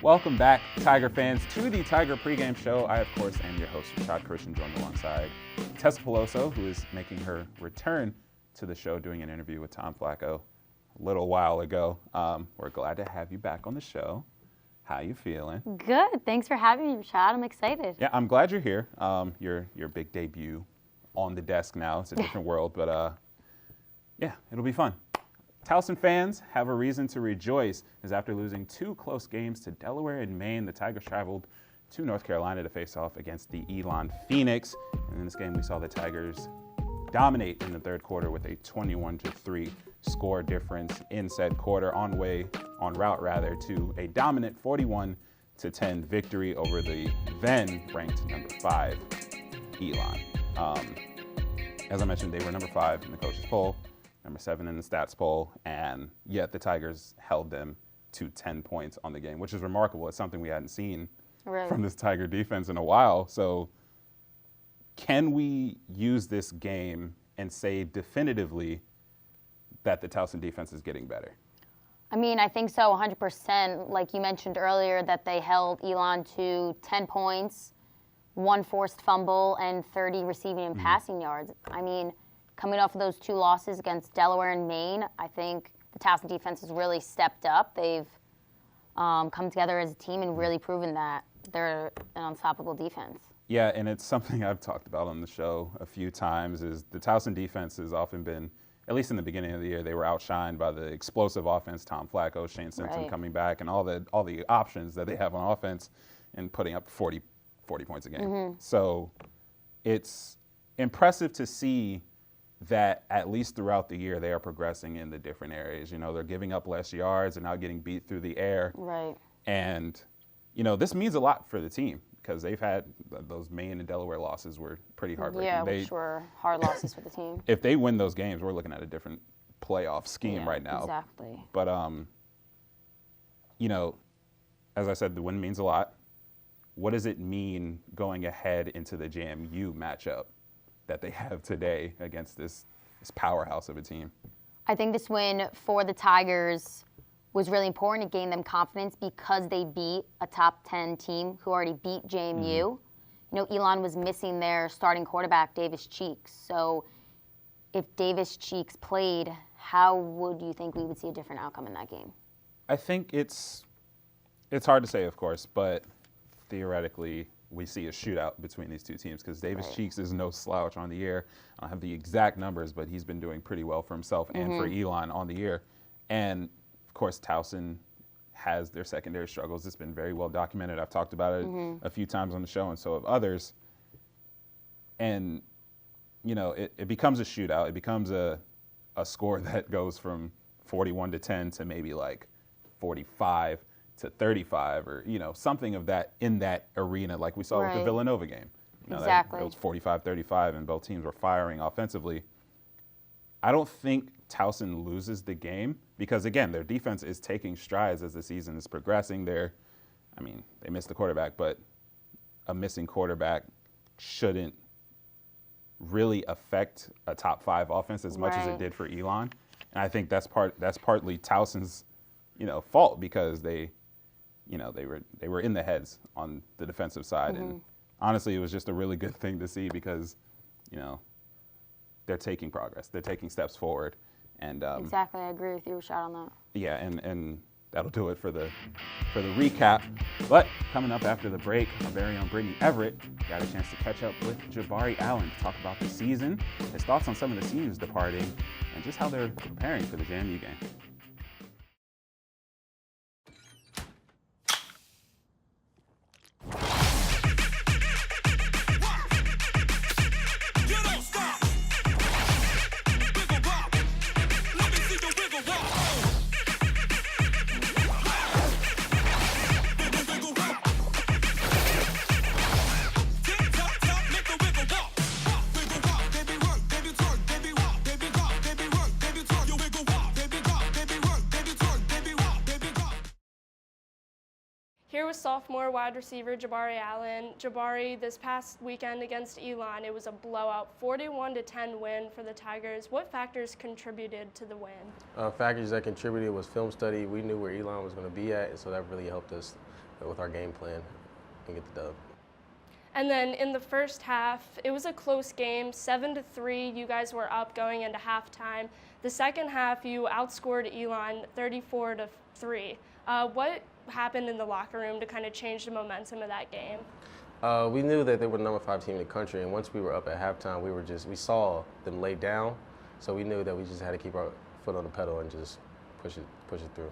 Welcome back, Tiger fans, to the Tiger Pregame Show. I, of course, am your host, Rashad Christian, joined alongside Tessa Peloso, who is making her return to the show, doing an interview with Tom Flacco a little while ago. We're glad to have you back on the show. How you feeling? Good. Thanks for having me, Rashad. I'm excited. Yeah, I'm glad you're here. Your big debut on the desk now. It's a different world, but yeah, it'll be fun. Towson fans have a reason to rejoice, as after losing 2 close games to Delaware and Maine, the Tigers traveled to North Carolina to face off against the Elon Phoenix. And in this game, we saw the Tigers dominate in the third quarter with a 21-3 score difference in said quarter, en route to a dominant 41-10 victory over the then ranked number 5 Elon. As I mentioned, they were number 5 in the coaches poll, number 7 in the stats poll, and yet the Tigers held them to 10 points on the game, which is remarkable. It's something we hadn't seen from this Tiger defense in a while. So can we use this game and say definitively that the Towson defense is getting better? I mean, I think so, 100%. Like you mentioned earlier, that they held Elon to 10 points, 1 forced fumble, and 30 receiving and passing yards. I mean, coming off of those 2 losses against Delaware and Maine, I think the Towson defense has really stepped up. They've come together as a team and really proven that they're an unstoppable defense. Yeah, and it's something I've talked about on the show a few times, is the Towson defense has often been, at least in the beginning of the year, they were outshined by the explosive offense, Tom Flacco, Shane Simpson coming back, and all the options that they have on offense and putting up 40 points a game. So it's impressive to see that at least throughout the year they are progressing in the different areas. You know, they're giving up less yards and not getting beat through the air. Right. And, you know, this means a lot for the team because they've had those Maine and Delaware losses were pretty heartbreaking. Yeah, which were hard losses for the team. If they win those games, we're looking at a different playoff scheme right now. Exactly. But, you know, as I said, the win means a lot. What does it mean going ahead into the JMU matchup that they have today against this powerhouse of a team? I think this win for the Tigers was really important. It gained them confidence because they beat a top 10 team who already beat JMU. You know, Elon was missing their starting quarterback, Davis Cheeks. So if Davis Cheeks played, how would you think we would see a different outcome in that game? I think it's hard to say, of course, but theoretically we see a shootout between these two teams because Davis Cheeks is no slouch on the year. I don't have the exact numbers, but he's been doing pretty well for himself and for Elon on the year. And, of course, Towson has their secondary struggles. It's been very well documented. I've talked about it a few times on the show, and so have others. And, you know, it becomes a shootout. It becomes a score that goes from 41-10 to maybe like 45-35, or, you know, something of that in that arena, like we saw with the Villanova game. You know, exactly. It was 45-35, and both teams were firing offensively. I don't think Towson loses the game because, again, their defense is taking strides as the season is progressing. They missed the quarterback, but a missing quarterback shouldn't really affect a top 5 offense as much as it did for Elon. And I think that's partly Towson's, you know, fault because they were in the heads on the defensive side. And honestly, it was just a really good thing to see because, you know, they're taking progress. They're taking steps forward. And exactly, I agree with you, Rashad, on that. Yeah, and that'll do it for the recap. But coming up after the break, our very own Brittney Everett got a chance to catch up with Jabari Allen to talk about the season, his thoughts on some of the seniors departing, and just how they're preparing for the JMU game. Here was sophomore wide receiver Jabari Allen. Jabari, this past weekend against Elon, it was a blowout, 41-10 win for the Tigers. What factors contributed to the win? Factors that contributed was film study. We knew where Elon was going to be at, and so that really helped us with our game plan and get the dub. And then in the first half, it was a close game, 7-3. You guys were up going into halftime. The second half, you outscored Elon 34-3. What happened in the locker room to kind of change the momentum of that game? We knew that they were the number 5 team in the country, and once we were up at halftime, we saw them lay down, so we knew that we just had to keep our foot on the pedal and just push it through.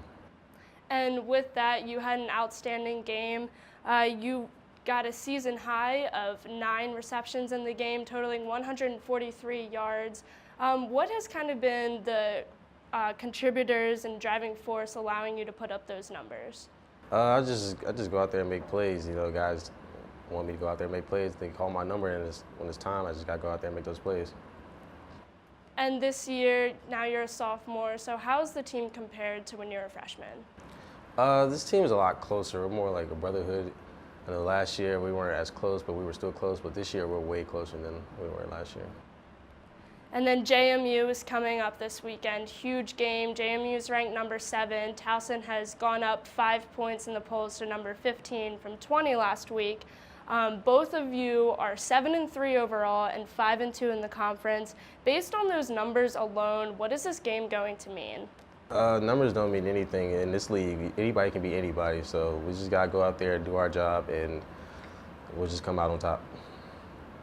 And with that, you had an outstanding game. You got a season high of 9 receptions in the game, totaling 143 yards. What has kind of been the contributors and driving force allowing you to put up those numbers? I just go out there and make plays. You know, guys want me to go out there and make plays. They call my number, and when it's time, I just got to go out there and make those plays. And this year, now you're a sophomore, so how's the team compared to when you were a freshman? This team is a lot closer. We're more like a brotherhood. I know last year we weren't as close, but we were still close. But this year we're way closer than we were last year. And then JMU is coming up this weekend. Huge game. JMU is ranked number 7. Towson has gone up 5 points in the polls to number 15 from 20 last week. Both of you are 7-3 overall and 5-2 in the conference. Based on those numbers alone, what is this game going to mean? Numbers don't mean anything in this league. Anybody can be anybody. So we just gotta go out there and do our job, and we'll just come out on top.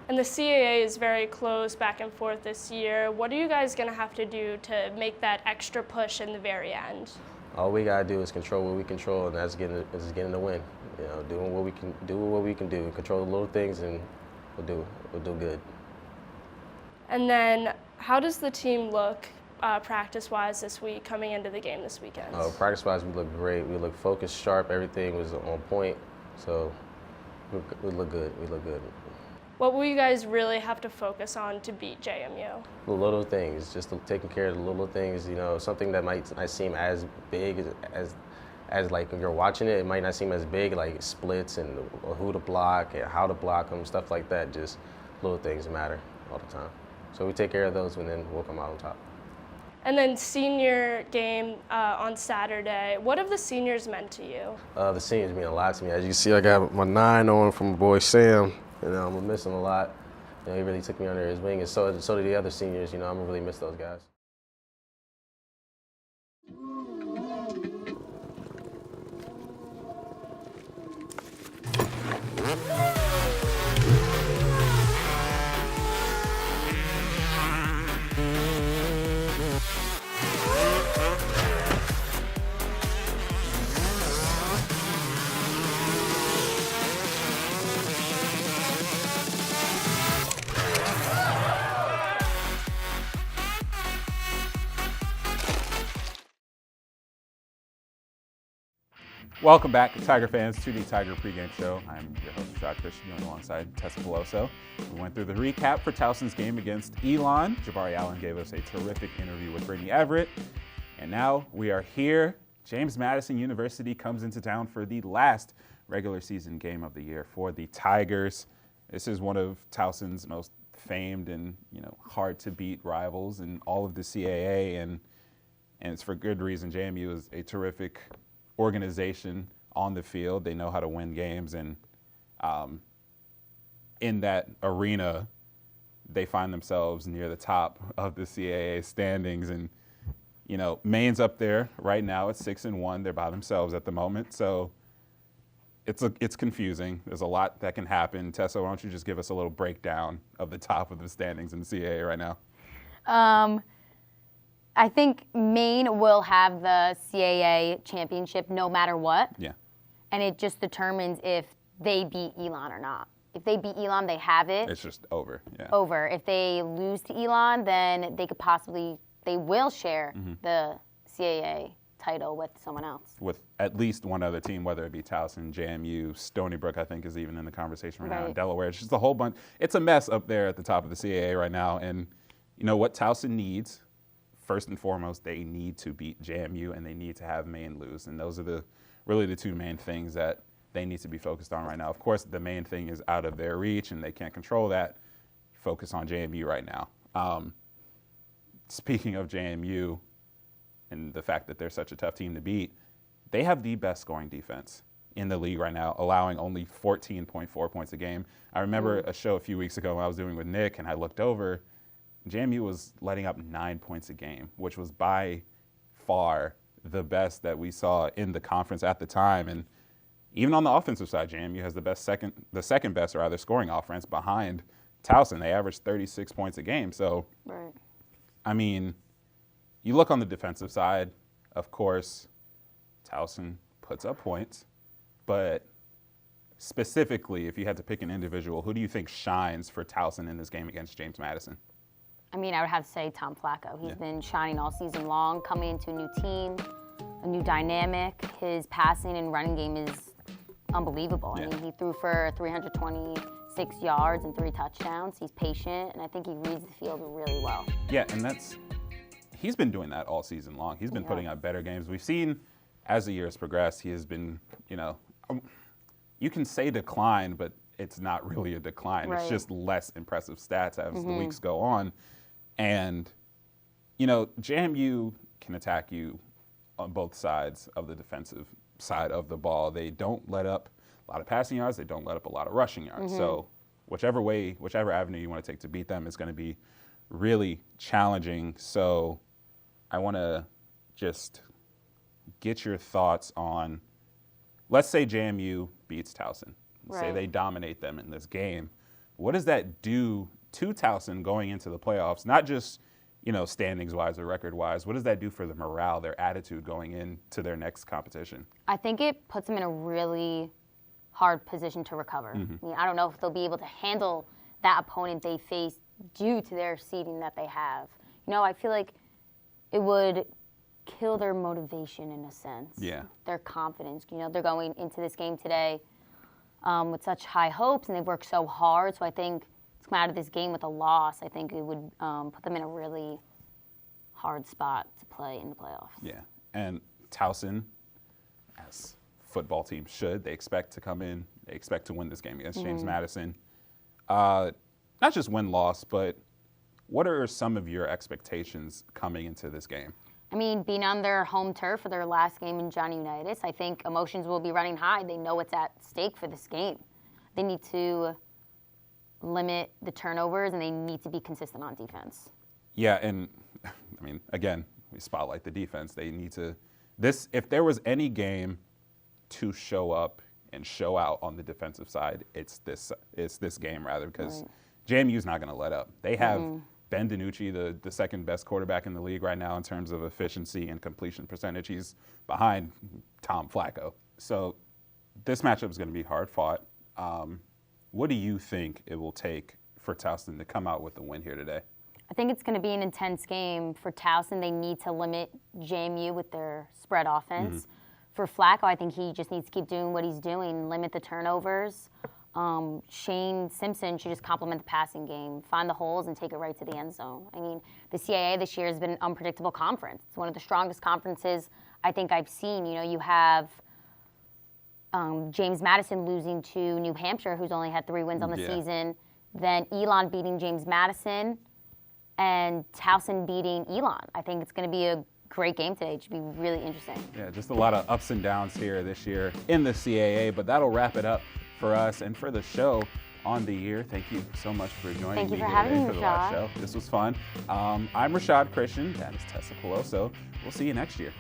And the CAA is very close back and forth this year. What are you guys going to have to do to make that extra push in the very end? All we gotta do is control what we control, and that's getting the win. You know, doing what we can do, control the little things, and we'll do good. And then, how does the team look practice-wise this week, coming into the game this weekend? Practice-wise, we look great. We look focused, sharp. Everything was on point. So we look good. We look good. What will you guys really have to focus on to beat JMU? The little things, just taking care of the little things. You know, something that might not seem as big as like when you're watching it, it might not seem as big, like splits and who to block and how to block them, stuff like that. Just little things matter all the time. So we take care of those, and then we'll come out on top. And then senior game on Saturday. What have the seniors meant to you? The seniors mean a lot to me. As you see, I got my 9 on from my boy Sam. I'm gonna miss him a lot. You know, he really took me under his wing, and so did the other seniors. You know, I'm gonna really miss those guys. Welcome back, Tiger fans, to the Tiger Pregame Show. I'm your host, Rashad, joined alongside Tessa, Peloso. We went through the recap for Towson's game against Elon. Jabari Allen gave us a terrific interview with Brittney Everett. And now we are here. James Madison University comes into town for the last regular season game of the year for the Tigers. This is one of Towson's most famed and hard to beat rivals in all of the CAA, and it's for good reason. JMU is a terrific organization on the field. They know how to win games, and in that arena, they find themselves near the top of the CAA standings. And Maine's up there right now at 6-1. They're by themselves at the moment, so it's confusing. There's a lot that can happen. Tessa, why don't you just give us a little breakdown of the top of the standings in the CAA right now? I think Maine will have the CAA championship no matter what. Yeah. And it just determines if they beat Elon or not. If they beat Elon, they have it. It's just over. Yeah. Over. If they lose to Elon, then they will share the CAA title with someone else. With at least one other team, whether it be Towson, JMU, Stony Brook, I think is even in the conversation right now, in Delaware. It's just a whole bunch. It's a mess up there at the top of the CAA right now. And what Towson needs, first and foremost, they need to beat JMU, and they need to have Maine lose. And those are really the two main things that they need to be focused on right now. Of course, the main thing is out of their reach, and they can't control that. Focus on JMU right now. Speaking of JMU and the fact that they're such a tough team to beat, they have the best scoring defense in the league right now, allowing only 14.4 points a game. I remember a show a few weeks ago when I was doing with Nick, and I looked over, JMU was letting up 9 points a game, which was by far the best that we saw in the conference at the time. And even on the offensive side, JMU has the second best rather scoring offense behind Towson. They averaged 36 points a game. So, Right. I mean, you look on the defensive side, of course, Towson puts up points, but specifically, if you had to pick an individual, who do you think shines for Towson in this game against James Madison? I mean, I would have to say Tom Flacco. He's been shining all season long, coming into a new team, a new dynamic. His passing and running game is unbelievable. Yeah. I mean, he threw for 326 yards and 3 touchdowns. He's patient, and I think he reads the field really well. Yeah, and he's been doing that all season long. He's been putting out better games. We've seen as the years progressed, he has been, you can say decline, but it's not really a decline. Right. It's just less impressive stats as the weeks go on. And, JMU can attack you on both sides of the defensive side of the ball. They don't let up a lot of passing yards. They don't let up a lot of rushing yards. So whichever avenue you want to take to beat them is going to be really challenging. So I want to just get your thoughts on, let's say JMU beats Towson. Say Right. they dominate them in this game. What does that do to Towson going into the playoffs? Not just, standings-wise or record-wise. What does that do for the morale, their attitude going into their next competition? I think it puts them in a really hard position to recover. I mean, I don't know if they'll be able to handle that opponent they face due to their seeding that they have. I feel like it would kill their motivation in a sense. Yeah. Their confidence. They're going into this game today with such high hopes, and they've worked so hard. So I think to come out of this game with a loss, I think it would put them in a really hard spot to play in the playoffs. Yeah. And Towson, as football teams should, they expect to come in, they expect to win this game against James Madison. Not just win-loss, but what are some of your expectations coming into this game? I mean, being on their home turf for their last game in Johnny Unitas, I think emotions will be running high. They know what's at stake for this game. They need to limit the turnovers, and they need to be consistent on defense. Yeah, and I mean, again, we spotlight the defense. They need to, if there was any game to show up and show out on the defensive side, it's this game rather, because JMU's not going to let up. They have Ben DiNucci, the second best quarterback in the league right now in terms of efficiency and completion percentage. He's behind Tom Flacco. So this matchup is going to be hard fought. What do you think it will take for Towson to come out with the win here today? I think it's going to be an intense game. For Towson, they need to limit JMU with their spread offense. For Flacco, I think he just needs to keep doing what he's doing, limit the turnovers. Shane Simpson should just complement the passing game, find the holes, and take it right to the end zone. I mean, the CAA this year has been an unpredictable conference. It's one of the strongest conferences I think I've seen. You have James Madison losing to New Hampshire, who's only had 3 wins on the season. Then Elon beating James Madison, and Towson beating Elon. I think it's going to be a great game today. It should be really interesting. Yeah, just a lot of ups and downs here this year in the CAA, but that'll wrap it up for us and for the show on the year. Thank you so much for joining Thank you me for here having today me, for the last Rashad. show. This was fun. I'm Rashad Christian. That is Tessa Peloso. We'll see you next year.